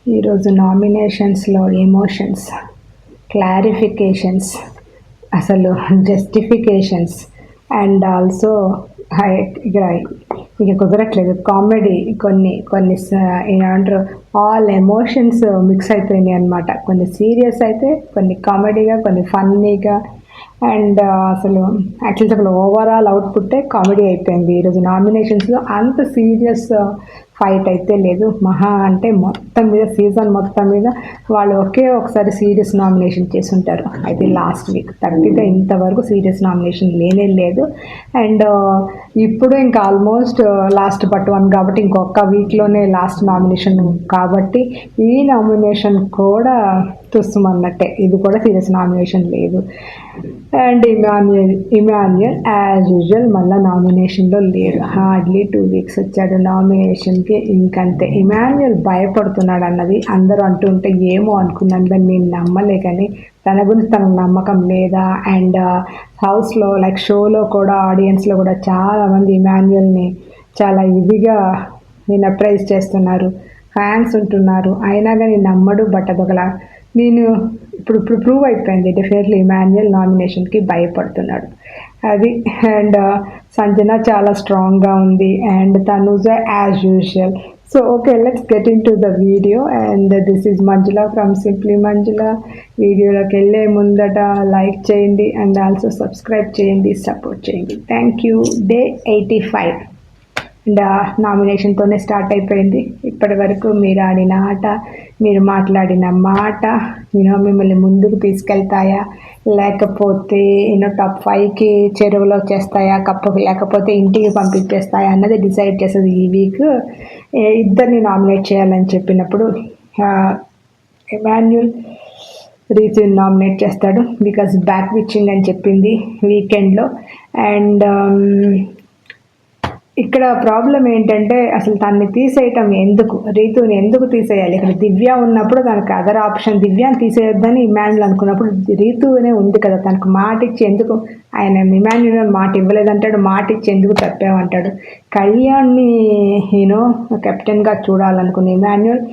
ఈరోజు నామినేషన్స్లో emotions, clarifications, అసలు justifications and also ఇక్కడ ఇక కుదరట్లేదు. కామెడీ కొన్ని కొన్ని ఏమంటారు, ఆల్ ఎమోషన్స్ మిక్స్ అయిపోయినాయి అనమాట. కొన్ని సీరియస్ అయితే, కొన్ని కామెడీగా, కొన్ని ఫన్నీగా అండ్ అసలు యాక్చువల్గా ఓవరాల్ అవుట్పుట్టే కామెడీ అయిపోయింది. ఈరోజు నామినేషన్స్లో అంత సీరియస్ ఫైట్ అయితే లేదు. మహా అంటే మొత్తం మీద సీజన్ మొత్తం మీద వాళ్ళు ఒకే ఒకసారి సీరియస్ నామినేషన్ చేసుంటారు, అయితే లాస్ట్ వీక్. తప్పితే ఇంతవరకు సీరియస్ నామినేషన్ లేనే లేదు. అండ్ ఇప్పుడు ఇంకా ఆల్మోస్ట్ లాస్ట్ బట్ వన్ కాబట్టి ఇంకొక వీక్లోనే లాస్ట్ నామినేషన్ కాబట్టి ఈ నామినేషన్ కూడా తుస్సుమన్నట్టే. ఇది కూడా సీరియస్ నామినేషన్ లేదు. అండ్ ఇమాన్యుయల్ యాజ్ యూజువల్ మళ్ళీ నామినేషన్లో లేడు. హార్డ్లీ 2 వీక్స్ వచ్చాడు నామినేషన్కి, ఇంకంతే. ఇమాన్యుయల్ భయపడుతున్నాడు అన్నది అందరూ అంటుంటే ఏమో అనుకున్నాను, దాన్ని నేను నమ్మలే. కానీ తన గురించి తనకు నమ్మకం లేదా. అండ్ హౌస్లో లైక్ షోలో కూడా ఆడియన్స్లో కూడా చాలామంది ఇమాన్యుయల్ని చాలా ఇదిగా ప్రైజ్ చేస్తున్నారు, ఫ్యాన్స్ ఉంటున్నారు. అయినా కానీ నమ్మడు. బట్ అదొకలా నేను ఇప్పుడు ప్రూవ్ అయిపోయింది. డెఫినెట్లీ ఇమాన్యుయల్ నామినేషన్కి భయపడుతున్నాడు అది. అండ్ సంజన చాలా స్ట్రాంగ్గా ఉంది and Tanuja as usual. So okay, let's get into the video. And this is Manjula from simply Manjula. వీడియోలోకి వెళ్ళే ముందట లైక్ చేయండి అండ్ ఆల్సో సబ్స్క్రైబ్ చేయండి, సపోర్ట్ చేయండి. Thank you. డే 85 అండ్ నామినేషన్తోనే స్టార్ట్ అయిపోయింది. ఇప్పటి వరకు మీరు ఆడిన ఆట, మీరు మాట్లాడిన మాట మిమ్మల్ని ముందుకు తీసుకెళ్తాయా, లేకపోతే టాప్ 5కి చెరువులో చేస్తాయా కప్పుకి, లేకపోతే ఇంటికి పంపించేస్తాయా అన్నది డిసైడ్ చేస్తుంది ఈ వీక్. ఇద్దరిని నామినేట్ చేయాలని చెప్పినప్పుడు ఇమాన్యుయల్ రీతుని నామినేట్ చేస్తాడు, బికాస్ బ్యాక్ విచ్చింగ్ అని చెప్పింది వీకెండ్లో. అండ్ ఇక్కడ ప్రాబ్లం ఏంటంటే అసలు తనని తీసేయటం ఎందుకు, రీతుని ఎందుకు తీసేయాలి? ఇక్కడ దివ్య ఉన్నప్పుడు తనకు అదర్ ఆప్షన్, దివ్యాని తీసేయొద్దని ఇమాన్యుయల్ అనుకున్నప్పుడు రీతునే ఉంది కదా, తనకు మాట ఇచ్చి ఎందుకు ఆయన ఇమాన్యుయల్ మాట ఇవ్వలేదంటాడు, మాట ఇచ్చి ఎందుకు తప్పామంటాడు. కళ్యాణ్ని కెప్టెన్గా చూడాలనుకున్న ఇమాన్యుయల్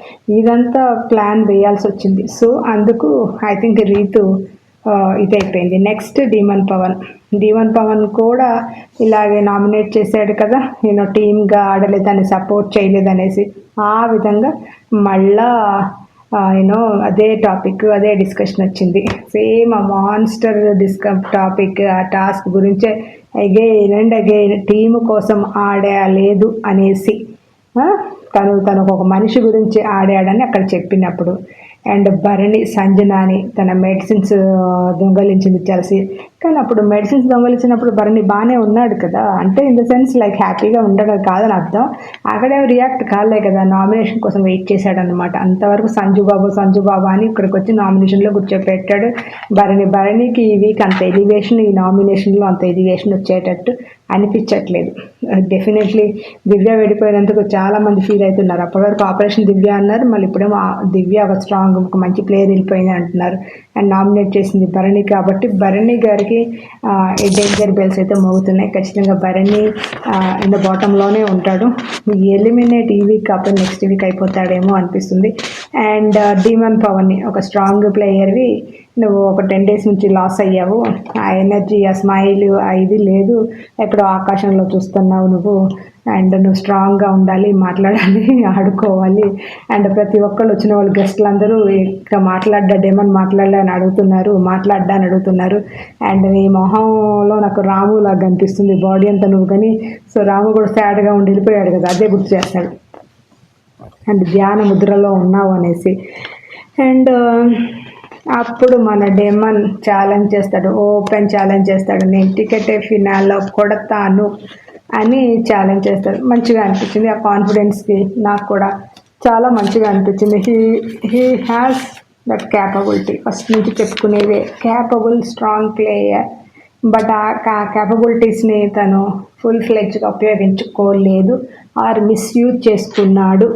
ఇదంతా ప్లాన్ వేయాల్సి వచ్చింది. సో అందుకు ఐ థింక్ రీతు ఇదైపోయింది. నెక్స్ట్ డీమన్ పవన్ కూడా ఇలాగే నామినేట్ చేశాడు కదా, టీమ్గా ఆడలేదని, సపోర్ట్ చేయలేదనేసి. ఆ విధంగా మళ్ళా అదే టాపిక్, అదే డిస్కషన్ వచ్చింది. సేమ్ ఆ మాన్స్టర్ టాపిక్, ఆ టాస్క్ గురించే అగైన్ అండ్ అగైన్ టీము కోసం ఆడలేదు అనేసి తను ఒక మనిషి గురించి ఆడాడని అక్కడ చెప్పినప్పుడు. అండ్ భరణి సంజనాని తన మెడిసిన్స్ దొంగలించింది తెలిసి, కానీ అప్పుడు మెడిసిన్స్ దొంగలించినప్పుడు భరణి బాగానే ఉన్నాడు కదా, అంటే ఇన్ ద సెన్స్ లైక్ హ్యాపీగా ఉండడం కాదని అర్థం. అక్కడే రియాక్ట్ కాలే కదా, నామినేషన్ కోసం వెయిట్ చేశాడనమాట. అంతవరకు సంజు బాబు అని ఇక్కడికి వచ్చి నామినేషన్లో కూర్చోపెట్టాడు భరణికి. ఈ వీక్ అంత ఎలివేషన్, ఈ నామినేషన్లో అంత ఎలివేషన్ వచ్చేటట్టు అనిపించట్లేదు. డెఫినెట్లీ దివ్య వెళ్ళిపోయినందుకు చాలామంది ఫీల్ అవుతున్నారు. అప్పటివరకు ఆపరేషన్ దివ్య అన్నారు, మళ్ళీ ఇప్పుడేమో దివ్య ఒక స్ట్రాంగ్, ఒక మంచి ప్లేయర్ వెళ్ళిపోయింది అంటున్నారు. అండ్ నామినేట్ చేసింది భరణి కాబట్టి భరణి గారికి డేంజర్ బెల్స్ అయితే మోగుతున్నాయి. ఖచ్చితంగా భరణి ఇన్ ద బాటంలోనే ఉంటాడు. ఎలిమినేట్ ఈ వీక్ కాకపోతే నెక్స్ట్ వీక్ అయిపోతాడేమో అనిపిస్తుంది. అండ్ డీమన్ పవన్ని ఒక స్ట్రాంగ్ ప్లేయర్వి నువ్వు ఒక 10 days నుంచి లాస్ అయ్యావు. ఆ ఎనర్జీ, ఆ స్మైల్, ఆ ఇది లేదు, ఎక్కడో ఆకాశంలో చూస్తున్నావు నువ్వు. అండ్ నువ్వు స్ట్రాంగ్గా ఉండాలి, మాట్లాడాలి, ఆడుకోవాలి. అండ్ ప్రతి ఒక్కళ్ళు వచ్చిన వాళ్ళు గెస్ట్లు అందరూ ఇంకా డేమన్ మాట్లాడలే అని అడుగుతున్నారు. అండ్ నీ మొహంలో నాకు రాము లాగా కనిపిస్తుంది, బాడీ అంతా నువ్వు. కానీ సో రాము కూడా సాడ్గా ఉండి వెళ్ళిపోయాడు కదా, అదే గుర్తు చేస్తాడు. అండ్ ధ్యాన ముద్రలో ఉన్నావు అనేసి. అండ్ అప్పుడు మన డేమన్ ఛాలెంజ్ చేస్తాడు, ఓపెన్ ఛాలెంజ్ చేస్తాడు, నేను టికెట్ ఫినాల్లో కొడతాను అని ఛాలెంజ్ చేస్తాడు. మంచిగా అనిపించింది. ఆ కాన్ఫిడెన్స్కి నాకు కూడా చాలా మంచిగా అనిపించింది. He has that capability. First నుంచి చెప్పుకునేదే క్యాపబుల్, స్ట్రాంగ్ ప్లేయర్. బట్ ఆ క్యాపబిలిటీస్ని తను ఫుల్ ఫ్లెడ్జ్గా ఉపయోగించుకోలేదు ఆర్ మిస్యూజ్ చేసుకున్నాడు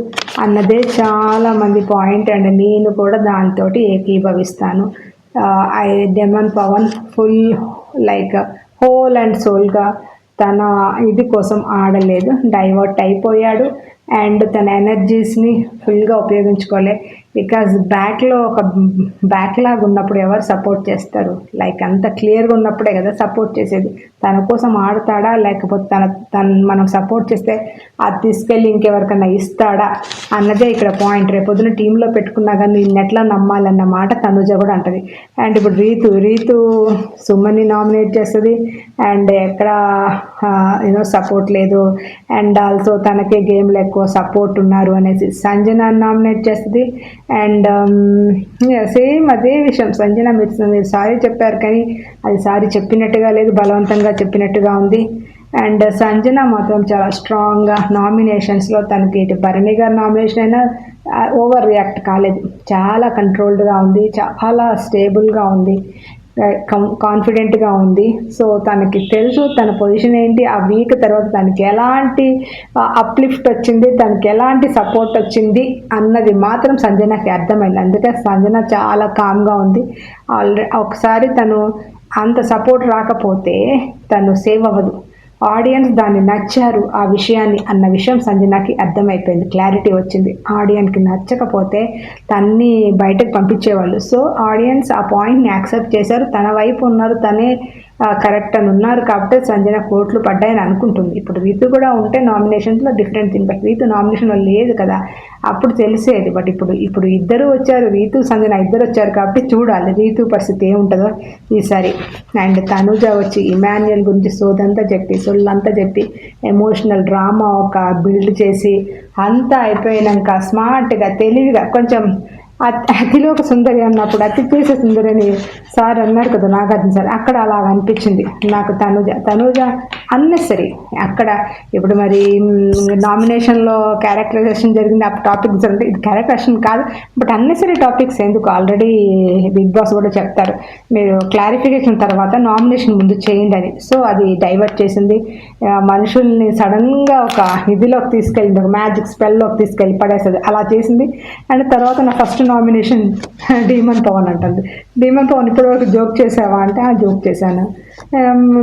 అన్నదే చాలామంది పాయింట్. అండ్ నేను కూడా దాంతో ఏకీభవిస్తాను. Demon Pawan full like whole and సోల్గా తన ఇది కోసం ఆడలేదు, డైవర్ట్ అయిపోయాడు. అండ్ తన ఎనర్జీస్ని ఫుల్గా ఉపయోగించుకోవాలి. బికాజ్ బ్యాక్లో ఒక బ్యాక్లాగ్ ఉన్నప్పుడు ఎవరు సపోర్ట్ చేస్తారు? లైక్ అంత క్లియర్గా ఉన్నప్పుడే కదా సపోర్ట్ చేసేది. తన కోసం ఆడతాడా, లేకపోతే మనం సపోర్ట్ చేస్తే అది తీసుకెళ్ళి ఇంకెవరికన్నా ఇస్తాడా అన్నదే ఇక్కడ పాయింట్. రేపొద్దున టీంలో పెట్టుకున్నా కానీ నిన్ను ఎట్లా నమ్మాలన్న మాట తనుజ కూడా అంటది. అండ్ ఇప్పుడు రీతు సుమన్ని నామినేట్ చేస్తుంది అండ్ ఎక్కడ సపోర్ట్ లేదు, అండ్ ఆల్సో తనకే గేమ్లో ఎక్కువ సపోర్ట్ ఉన్నారు అనేసి సంజన నామినేట్ చేస్తుంది. అండ్ సేమ్ అదే విషయం సంజన, మీరు సారీ చెప్పారు కానీ అది సారీ చెప్పినట్టుగా లేదు, బలవంతంగా చెప్పినట్టుగా ఉంది. అండ్ సంజన మాత్రం చాలా స్ట్రాంగ్గా నామినేషన్స్లో తనకి ఇటు భరణి గారి నామినేషన్ అయినా ఓవర్ రియాక్ట్ కాలేదు, చాలా కంట్రోల్డ్గా ఉంది, చాలా స్టేబుల్గా ఉంది, కాన్ఫిడెంట్గా ఉంది. సో తనకి తెలుసు తన పొజిషన్ ఏంటి, ఆ వీక్ తర్వాత తనకి ఎలాంటి అప్లిఫ్ట్ వచ్చింది, తనకి ఎలాంటి సపోర్ట్ వచ్చింది అన్నది మాత్రం సంజనకి అర్థమైంది. అందుకే సంజన చాలా కామ్గా ఉంది. ఒకసారి తను అంత సపోర్ట్ రాకపోతే తను సేవ్ అవ్వదు. ఆడియన్స్ దాన్ని నచ్చారు ఆ విషయాన్ని అన్న విషయం సంజనకి అర్థమైపోయింది, క్లారిటీ వచ్చింది. ఆడియన్స్కి నచ్చకపోతే తన్ని బయటకు పంపించేవాళ్ళు. సో ఆడియన్స్ ఆ పాయింట్ని యాక్సెప్ట్ చేశారు, తన వైపు ఉన్నారు, తనే కరెక్ట్ అని ఉన్నారు కాబట్టి సంజన కోట్లు పడ్డాయని అనుకుంటుంది. ఇప్పుడు రీతు కూడా ఉంటే నామినేషన్స్లో డిఫరెంట్ థింగ్, బట్ రీతు నామినేషన్లో లేదు కదా, అప్పుడు తెలిసేది. బట్ ఇప్పుడు ఇద్దరు వచ్చారు, రీతు సంజన ఇద్దరు వచ్చారు కాబట్టి చూడాలి రీతు పరిస్థితి ఏముంటుందో ఈసారి. అండ్ తనుజ వచ్చి ఇమాన్యుయల్ గురించి సొల్లంతా చెప్పి ఎమోషనల్ డ్రామా ఒక బిల్డ్ చేసి అంతా అయిపోయినాక స్మార్ట్గా తెలివిగా కొంచెం అతిలో ఒక సుందరి అన్నప్పుడు అతి చేసే సుందరి అని సార్ అన్నారు కదా నాగార్జున సార్, అక్కడ అలాగ అనిపించింది నాకు. తనుజ అన్నెసరీ అక్కడ. ఇప్పుడు మరి నామినేషన్లో క్యారెక్టరైజేషన్ జరిగింది, ఆ టాపిక్స్ అంటే ఇది క్యారెక్టరైజేషన్ కాదు, బట్ అన్నెసరీ టాపిక్స్ ఎందుకు, ఆల్రెడీ బిగ్ బాస్ కూడా చెప్తారు మీరు క్లారిఫికేషన్ తర్వాత నామినేషన్ ముందు చేయండి అని. సో అది డైవర్ట్ చేసింది, మనుషుల్ని సడన్గా ఒక ఇదిలోకి తీసుకెళ్ళింది, ఒక మ్యాజిక్ స్పెల్లోకి తీసుకెళ్ళి పడేస్తుంది, అలా చేసింది. అండ్ తర్వాత నా ఫస్ట్ నామినేషన్ డీమన్ పవన్ అంటుంది. డీమన్ పవన్ ఇప్పటివరకు జోక్ చేసావా అంటే ఆ జోక్ చేశాను,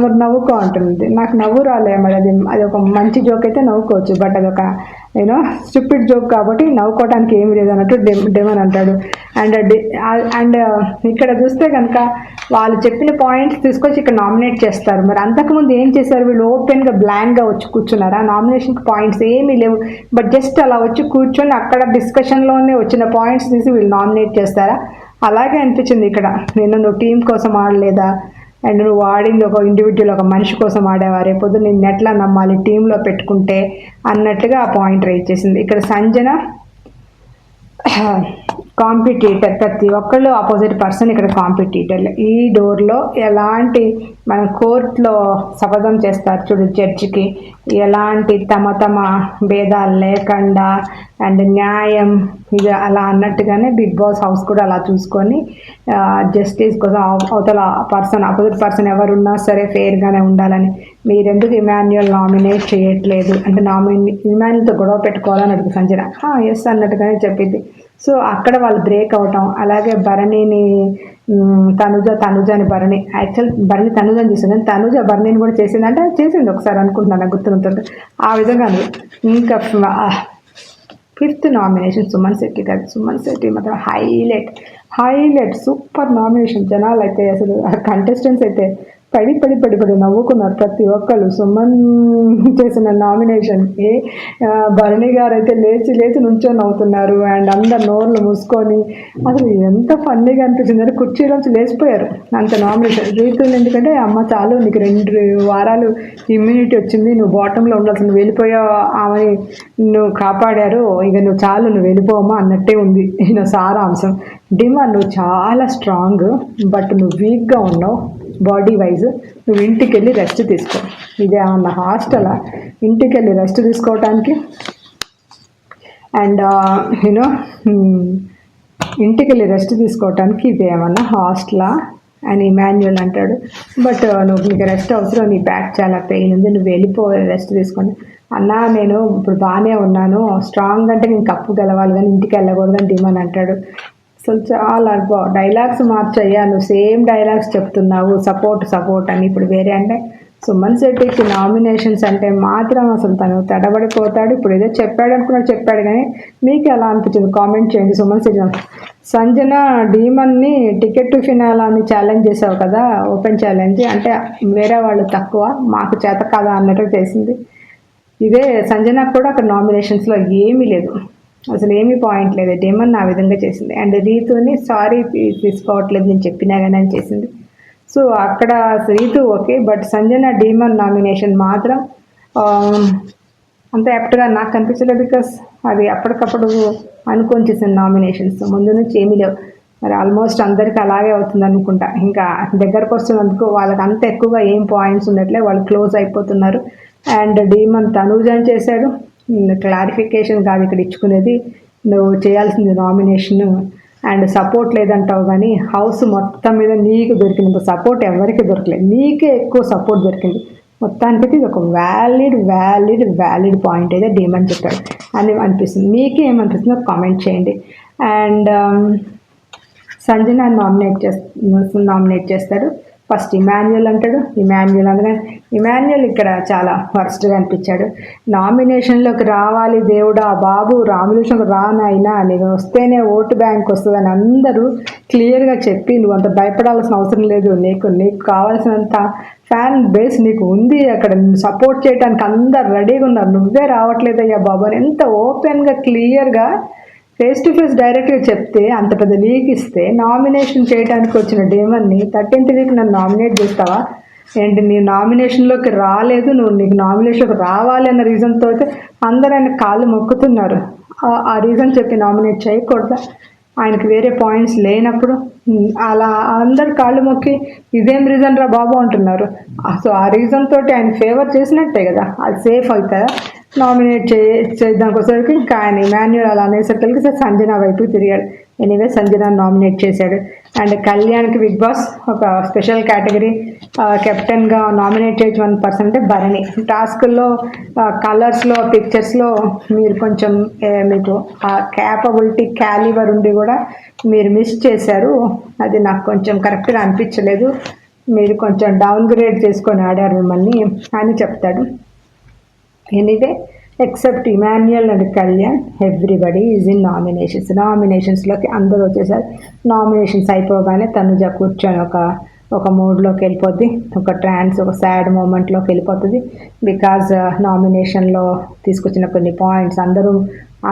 మరి నవ్వుకో అంటుంది. నాకు నవ్వు రాలే, మరి అది ఒక మంచి జోక్ అయితే నవ్వుకోవచ్చు, బట్ అదొక స్టూపిడ్ జోక్ కాబట్టి నవ్వుకోవడానికి ఏమి లేదు అన్నట్టు డెమన్ అంటాడు. అండ్ ఇక్కడ చూస్తే కనుక వాళ్ళు చెప్పిన పాయింట్స్ తీసుకొచ్చి ఇక్కడ నామినేట్ చేస్తారు. మరి అంతకుముందు ఏం చేశారు వీళ్ళు? ఓపెన్గా బ్లాంక్గా వచ్చి కూర్చున్నారా? నామినేషన్కి పాయింట్స్ ఏమీ లేవు, బట్ జస్ట్ అలా వచ్చి కూర్చొని అక్కడ డిస్కషన్లోనే వచ్చిన పాయింట్స్ తీసి వీళ్ళు నామినేట్ చేస్తారా? అలాగే అనిపించింది ఇక్కడ. నువ్వు టీం కోసం ఆడలేదా, అండ్ నువ్వు ఆడింది ఒక ఇండివిజువల్ ఒక మనిషి కోసం ఆడేవా, రేపొద్దు నిన్ను ఎట్లా నమ్మాలి టీంలో పెట్టుకుంటే అన్నట్టుగా ఆ పాయింట్ రైజ్ చేసింది. ఇక్కడ సంజన కాంపిటీటర్, ప్రతి ఒక్కళ్ళు ఆపోజిట్ పర్సన్ ఇక్కడ కాంపిటీటర్లు. ఈ డోర్లో ఎలాంటి మన కోర్టులో శపథం చేస్తారు చూడు జడ్జికి, ఎలాంటి తమ భేదాలు లేకుండా అండ్ న్యాయం ఇది అలా అన్నట్టుగానే బిగ్ బాస్ హౌస్ కూడా అలా చూసుకొని జస్టిస్ కోసం అవతల ఆపోజిట్ పర్సన్ ఎవరున్నా సరే ఫెయిర్గానే ఉండాలని. మీరెందుకు ఇమాన్యుయల్ నామినేట్ చేయట్లేదు అంటే ఇమాన్యుల్తో గొడవ పెట్టుకోవాలని అడుగు సంజన. ఎస్ అన్నట్టుగానే చెప్పింది. సో అక్కడ వాళ్ళు బ్రేక్ అవటం, అలాగే భరణిని తనుజని భరణి యాక్చువల్ భరణి తనుజని చేసింది, తనుజ భరణిని కూడా చేసింది అంటే చేసింది ఒకసారి అనుకుంటున్నాను, గుర్తుంటుంది. ఆ విధంగా ఇంకా ఫిఫ్త్ నామినేషన్ సుమన్ శెట్టి గారు. సుమన్ శెట్టి మాత్రం హైలైట్ సూపర్ నామినేషన్. జనాలు అయితే అసలు కంటెస్టెంట్స్ అయితే పడి నవ్వుకున్నారు ప్రతి ఒక్కళ్ళు సుమన్ చేసిన నామినేషన్కి. భరణి గారు అయితే లేచి నుంచొని నవ్వుతున్నారు, అండ్ అందరు నోర్లు మూసుకొని అసలు ఎంత ఫన్నీగా అనిపించింది అంటే కుర్చీలోంచి లేచిపోయారు అంత నామినేషన్. రీతులు ఎందుకంటే అమ్మ చాలు నీకు 2 వారాలు ఇమ్యూనిటీ వచ్చింది, నువ్వు బాటంలో ఉండాల్సింది, నువ్వు వెళ్ళిపోయావు, ఆమెని నువ్వు కాపాడారు, ఇక నువ్వు చాలు నువ్వు వెళ్ళిపోవమ్మా అన్నట్టే ఉంది సారాంశం. డిమాండ్ నువ్వు చాలా స్ట్రాంగ్, బట్ నువ్వు వీక్గా ఉన్నావు బాడీ వైజ్, నువ్వు ఇంటికి వెళ్ళి రెస్ట్ తీసుకో. ఇదే అన్న హాస్టలా ఇంటికి వెళ్ళి రెస్ట్ తీసుకోవటానికి? అండ్ ఇంటికి వెళ్ళి రెస్ట్ తీసుకోవటానికి ఇదేమన్నా హాస్టలా అని ఇమాన్యుయల్ అంటాడు. బట్ నువ్వు నీకు రెస్ట్ అవసరం, నీ బ్యాక్ చాలా పెయిన్ ఉంది, నువ్వు వెళ్ళిపో రెస్ట్ తీసుకొని. అన్నా నేను ఇప్పుడు బాగానే ఉన్నాను, స్ట్రాంగ్ అంటే నేను కప్పు గెలవాలి కానీ ఇంటికి వెళ్ళకూడదని డిమాండ్ అంటాడు. అసలు చాలా డైలాగ్స్ మార్చయ్యా, నువ్వు సేమ్ డైలాగ్స్ చెప్తున్నావు సపోర్ట్ అని, ఇప్పుడు వేరే అంటే సుమన్ శెట్టికి నామినేషన్స్ అంటే మాత్రం అసలు తను తడబడిపోతాడు. ఇప్పుడు ఏదో చెప్పాడు కానీ మీకు ఎలా అనిపించింది కామెంట్ చేయండి. సుమన్ శెట్టి సంజన డీమన్ని టికెట్ టు ఫినాల్ అని ఛాలెంజ్ చేసావు కదా, ఓపెన్ ఛాలెంజ్ అంటే వేరే వాళ్ళు తక్కువ మాకు చేత కదా అన్నట్టు చేసింది. ఇదే సంజన కూడా అక్కడ నామినేషన్స్లో ఏమీ లేదు, అసలు ఏమీ పాయింట్ లేదు. డీమన్ ఆ విధంగా చేసింది. అండ్ రీతుని సారీ తీసుకోవట్లేదు నేను చెప్పినా కానీ అని చేసింది. సో అక్కడ Ritu okay, but Sanjana demon nomination మాత్రం అంత యాప్ట్గా నాకు కనిపించలేదు. బికాస్ అది అప్పటికప్పుడు అనుకొని చేసిన నామినేషన్స్ ముందు నుంచి ఏమీ లేవు. మరి ఆల్మోస్ట్ అందరికీ అలాగే అవుతుంది అనుకుంటా. ఇంకా దగ్గరకు వస్తున్నందుకు వాళ్ళకి అంత ఎక్కువగా ఏం పాయింట్స్ ఉండట్లే, వాళ్ళు క్లోజ్ అయిపోతున్నారు. అండ్ డీమన్ తనూజన్ చేశాడు. క్లారిఫికేషన్ కాదు ఇక్కడ ఇచ్చుకునేది, నువ్వు చేయాల్సింది నామినేషన్ అండ్ సపోర్ట్ లేదంటావు కానీ హౌస్ మొత్తం మీద నీకు దొరికినంత సపోర్ట్ ఎవరికి దొరకలేదు, నీకే ఎక్కువ సపోర్ట్ దొరికింది. మొత్తానికి ఇది ఒక వ్యాలిడ్ పాయింట్ అయితే డీమన్ చెప్పాడు అని అనిపిస్తుంది. మీకే ఏమనిపిస్తుందో కామెంట్ చేయండి. అండ్ సంజన నామినేట్ చేస్తాడు. ఫస్ట్ ఇమాన్యుయల్ అంటాడు. ఇమాన్యుయల్ అనగా ఇమాన్యుయల్ ఇక్కడ చాలా వర్స్ట్గా అనిపించాడు. నామినేషన్లోకి రావాలి దేవుడా బాబు, రామలక్ష్మణ్ రానైనా నేను వస్తేనే ఓటు బ్యాంక్ వస్తుందని అందరూ క్లియర్గా చెప్పి నువ్వు అంత భయపడాల్సిన అవసరం లేదు, నీకు కావాల్సినంత ఫ్యాన్ బేస్ నీకు ఉంది, అక్కడ సపోర్ట్ చేయడానికి అందరు రెడీగా ఉన్నారు, నువ్వే రావట్లేదయ్యా బాబు అని ఎంత ఓపెన్గా క్లియర్గా ఫేస్ టు ఫేస్ డైరెక్ట్గా చెప్తే అంత పెద్ద లీక్ ఇస్తే నామినేషన్ చేయడానికి వచ్చిన డీమన్ని 13th వీక్ నన్ను నామినేట్ చేస్తావా ఏంటి? నీ నామినేషన్లోకి రాలేదు, నీకు నామినేషన్లోకి రావాలి అన్న రీజన్తో అయితే అందరూ ఆయన కాళ్ళు మొక్కుతున్నారు. ఆ రీజన్ చెప్పి నామినేట్ చేయకూడదా? ఆయనకి వేరే పాయింట్స్ లేనప్పుడు అలా అందరు కాళ్ళు మొక్కి ఇదేం రీజన్ రా బాబు అంటున్నారు. సో ఆ రీజన్ తోటి ఆయన ఫేవర్ చేసినట్టే కదా, అది సేఫ్ అవుతుందా? నామినేట్ చేద్దానికి వచ్చేసరికి ఇంకా ఆయన ఇమాన్యుయల్ అలా అనేసరికి సంజన వైపు తిరిగాడు. ఎనీవే సంజన నామినేట్ చేశాడు. అండ్ కళ్యాణ్కి బిగ్ బాస్ ఒక స్పెషల్ కేటగిరీ కెప్టెన్గా నామినేట్ చేయడం పర్సన్ అంటే భరణి. టాస్క్లో కలర్స్లో పిక్చర్స్లో మీరు కొంచెం మీకు ఆ క్యాపబిలిటీ క్యాలిబర్ ఉండి కూడా మీరు మిస్ చేశారు, అది నాకు కొంచెం కరెక్ట్గా అనిపించలేదు, మీరు కొంచెం డౌన్ గ్రేడ్ చేసుకొని ఆడారు మిమ్మల్ని అని చెప్తాడు. Anyway except Emmanuel and Kalyan everybody is in నామినేషన్స్లోకి అందరూ వచ్చేసారు. నామినేషన్స్ అయిపోగానే తనుజ కూర్చొని ఒక మూడ్లోకి వెళ్ళిపోద్ది, ఒక సాడ్ మూమెంట్లోకి వెళ్ళిపోతుంది. బికాజ్ నామినేషన్లో తీసుకొచ్చిన కొన్ని పాయింట్స్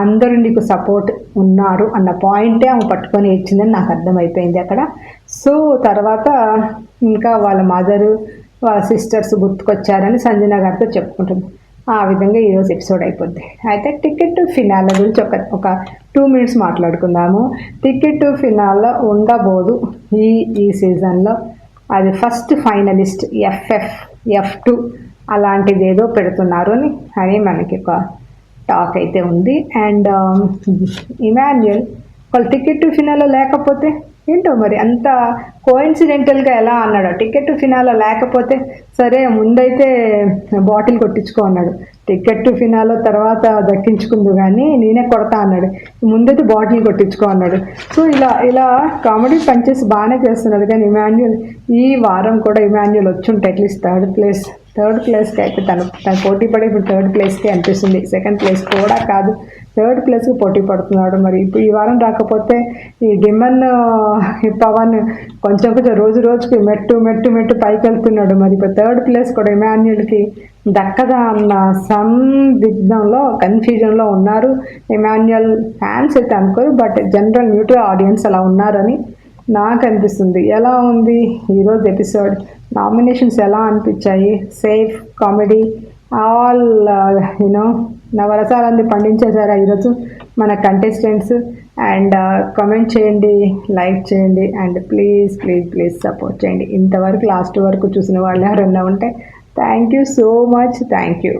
అందరూ నీకు సపోర్ట్ ఉన్నారు అన్న పాయింటే ఆమె పట్టుకొని ఇచ్చిందని నాకు అర్థమైపోయింది అక్కడ. సో తర్వాత ఇంకా వాళ్ళ మదరు వాళ్ళ సిస్టర్స్ గుర్తుకొచ్చారని సంజన గారితో చెప్పుకుంటుంది. ఆ విధంగా ఈరోజు ఎపిసోడ్ అయిపోద్ది. అయితే టికెట్ టు ఫినాల్ గురించి ఒక 2 minutes మాట్లాడుకుందాము. టికెట్ టు ఫినాల్లో ఉండబోదు ఈ సీజన్లో. అది ఫస్ట్ ఫైనలిస్ట్ F2 అలాంటిది ఏదో పెడుతున్నారు అని మనకి ఒక టాక్ అయితే ఉంది. అండ్ ఇమాన్యుయల్ వాళ్ళు టికెట్ టు ఫినాల్లో లేకపోతే ఏంటో మరి అంత కోఇన్సిడెంటల్గా ఎలా అన్నాడు. టికెట్ టు ఫినాల్లో లేకపోతే సరే ముందైతే బాటిల్ కొట్టించుకో అన్నాడు, టికెట్ టు ఫినాలో తర్వాత దక్కించుకుందు కానీ నేనే కొడతా అన్నాడు, ముందైతే బాటిల్ కొట్టించుకో అన్నాడు. సో ఇలా కామెడీ పంచెస్ బాగానే చేస్తున్నాడు. కానీ ఇమాన్యుయల్ ఈ వారం కూడా ఇమాన్యుయల్ వచ్చుంటే అట్లీస్ట్ థర్డ్ ప్లేస్కి అయితే తను పోటీ పడే ఇప్పుడు 3rd ప్లేస్కే అనిపిస్తుంది. 2nd ప్లేస్ కూడా కాదు, 3rd ప్లేస్కి పోటీ పడుతున్నాడు. మరి ఇప్పుడు ఈ వారం రాకపోతే ఈ డిమన్ పవన్ కొంచెం రోజుకి మెట్టు పైకి వెళ్తున్నాడు. మరి ఇప్పుడు 3rd ప్లేస్ కూడా ఇమాన్యుయల్కి దక్కదా అన్న సందిగ్ధంలో కన్ఫ్యూజన్లో ఉన్నారు. ఇమాన్యుయల్ ఫ్యాన్స్ అయితే అనుకోరు, బట్ జనరల్ న్యూట్రల్ ఆడియన్స్ అలా ఉన్నారని నాకు అనిపిస్తుంది. ఎలా ఉంది ఈరోజు ఎపిసోడ్? నామినేషన్స్ ఎలా అనిపించాయి? సేఫ్, కామెడీ, ఆల్ నవరసాలన్నీ పండించేశారా ఈరోజు మన కంటెస్టెంట్స్? అండ్ కామెంట్ చేయండి, లైక్ చేయండి, అండ్ ప్లీజ్ సపోర్ట్ చేయండి. ఇంతవరకు లాస్ట్ వరకు చూసిన వాళ్ళు ఎవరైనా ఉంటే thank you so much. Thank you.